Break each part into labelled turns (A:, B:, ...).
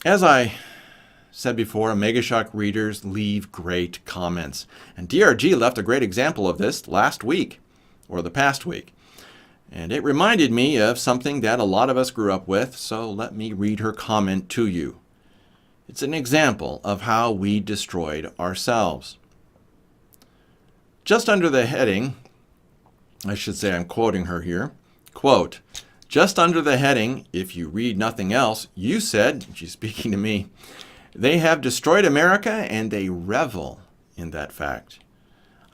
A: As I said before, Megashock readers leave great comments. And DRG left a great example of this last week, or the past week. And it reminded me of something that a lot of us grew up with, so let me read her comment to you. It's an example of how we destroyed ourselves. Just under the heading, I should say I'm quoting her here, quote, just under the heading, if you read nothing else, you said, she's speaking to me, they have destroyed America and they revel in that fact.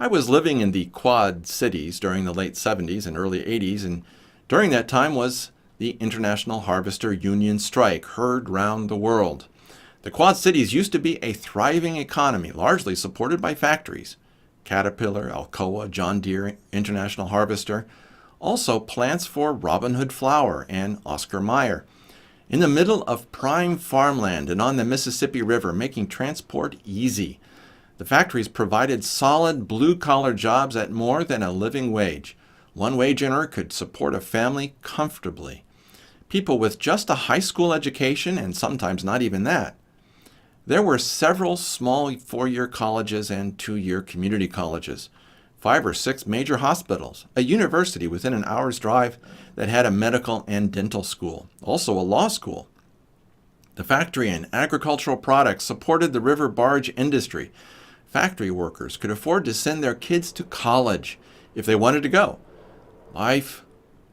A: I was living in the Quad Cities during the late 70s and early 80s, and during that time was the International Harvester Union strike heard round the world. The Quad Cities used to be a thriving economy, largely supported by factories. Caterpillar, Alcoa, John Deere, International Harvester, also plants for Robin Hood Flour and Oscar Mayer. In the middle of prime farmland and on the Mississippi River, making transport easy. The factories provided solid blue-collar jobs at more than a living wage. One wage earner could support a family comfortably. People with just a high school education, and sometimes not even that. There were several small four-year colleges and two-year community colleges, 5 or 6 major hospitals, a university within an hour's drive that had a medical and dental school, also a law school. The factory and agricultural products supported the river barge industry. Factory workers could afford to send their kids to college if they wanted to go. Life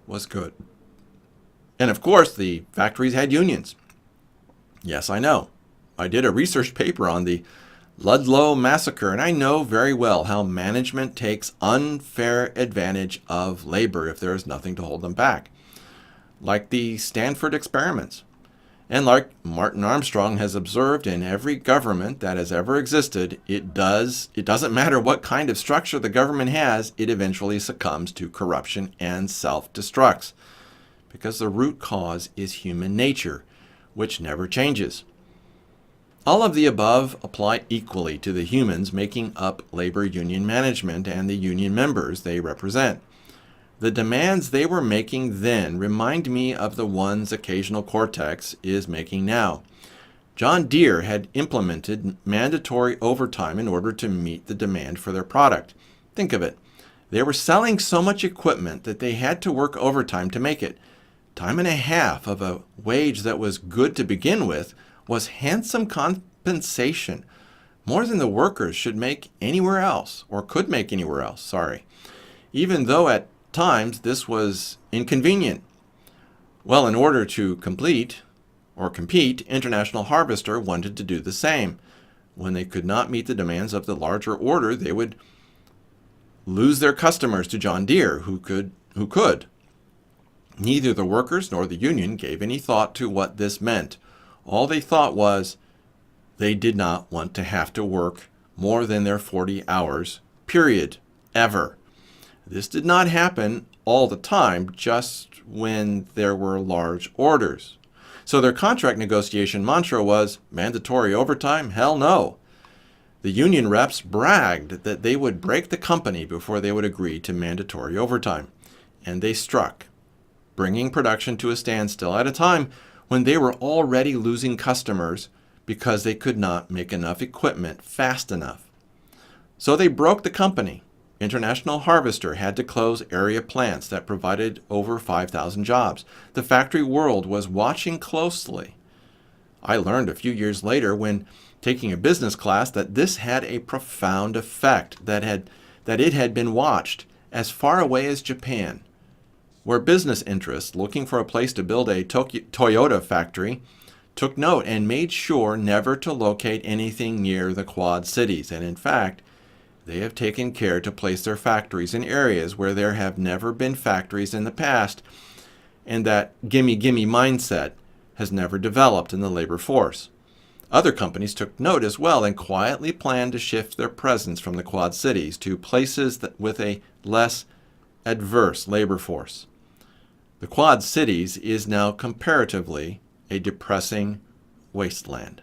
A: was good. And of course, the factories had unions. Yes, I know. I did a research paper on the Ludlow massacre, and I know very well how management takes unfair advantage of labor if there is nothing to hold them back. Like the Stanford experiments. And like Martin Armstrong has observed in every government that has ever existed, it doesn't matter what kind of structure the government has, it eventually succumbs to corruption and self-destructs. Because the root cause is human nature, which never changes. All of the above apply equally to the humans making up labor union management and the union members they represent. The demands they were making then remind me of the ones Occasional Cortex is making now. John Deere had implemented mandatory overtime in order to meet the demand for their product. Think of it. They were selling so much equipment that they had to work overtime to make it. Time and a half of a wage that was good to begin with was handsome compensation, more than the workers should make anywhere else, or could make anywhere else, sorry. Even though at times this was inconvenient. Well, in order to compete, International Harvester wanted to do the same. When they could not meet the demands of the larger order, they would lose their customers to John Deere, who could. Neither the workers nor the union gave any thought to what this meant. All they thought was they did not want to have to work more than their 40 hours, period, ever. This did not happen all the time, just when there were large orders. So their contract negotiation mantra was, mandatory overtime? Hell no. The union reps bragged that they would break the company before they would agree to mandatory overtime. And they struck, bringing production to a standstill at a time when they were already losing customers because they could not make enough equipment fast enough. So they broke the company. International Harvester had to close area plants that provided over 5,000 jobs. The factory world was watching closely. I learned a few years later when taking a business class that this had a profound effect, that it had been watched as far away as Japan, where business interests looking for a place to build a Toyota factory took note and made sure never to locate anything near the Quad Cities. And in fact, they have taken care to place their factories in areas where there have never been factories in the past, and that gimme gimme mindset has never developed in the labor force. Other companies took note as well and quietly planned to shift their presence from the Quad Cities to places with a less adverse labor force. The Quad Cities is now comparatively a depressing wasteland.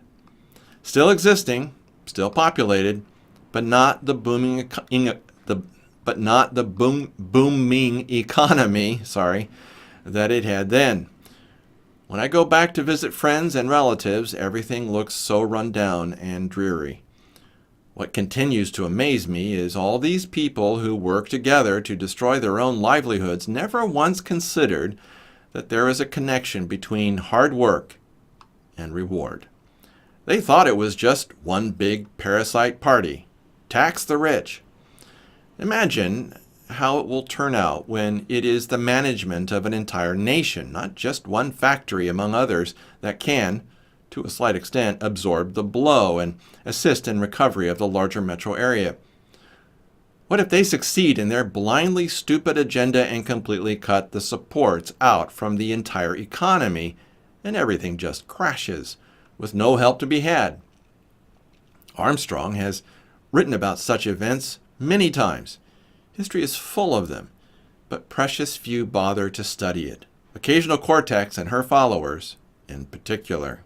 A: Still existing, still populated, but not the booming economy, that it had then. When I go back to visit friends and relatives, everything looks so run down and dreary. What continues to amaze me is all these people who work together to destroy their own livelihoods never once considered that there is a connection between hard work and reward. They thought it was just one big parasite party. Tax the rich. Imagine how it will turn out when it is the management of an entire nation, not just one factory among others, that can, to a slight extent, absorb the blow and assist in recovery of the larger metro area. What if they succeed in their blindly stupid agenda and completely cut the supports out from the entire economy and everything just crashes with no help to be had? Armstrong has written about such events many times. History is full of them, but precious few bother to study it. Occasional Cortex and her followers in particular.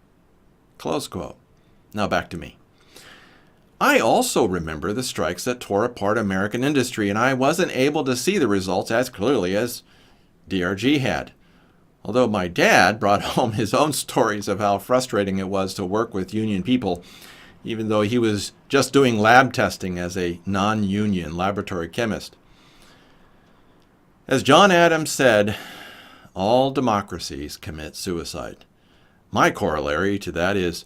A: Close quote. Now back to me. I also remember the strikes that tore apart American industry, and I wasn't able to see the results as clearly as DRG had. Although my dad brought home his own stories of how frustrating it was to work with union people, even though he was just doing lab testing as a non-union laboratory chemist. As John Adams said, all democracies commit suicide. My corollary to that is,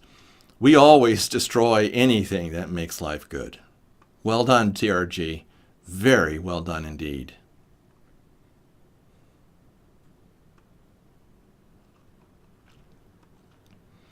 A: we always destroy anything that makes life good. Well done, DRG. Very well done indeed.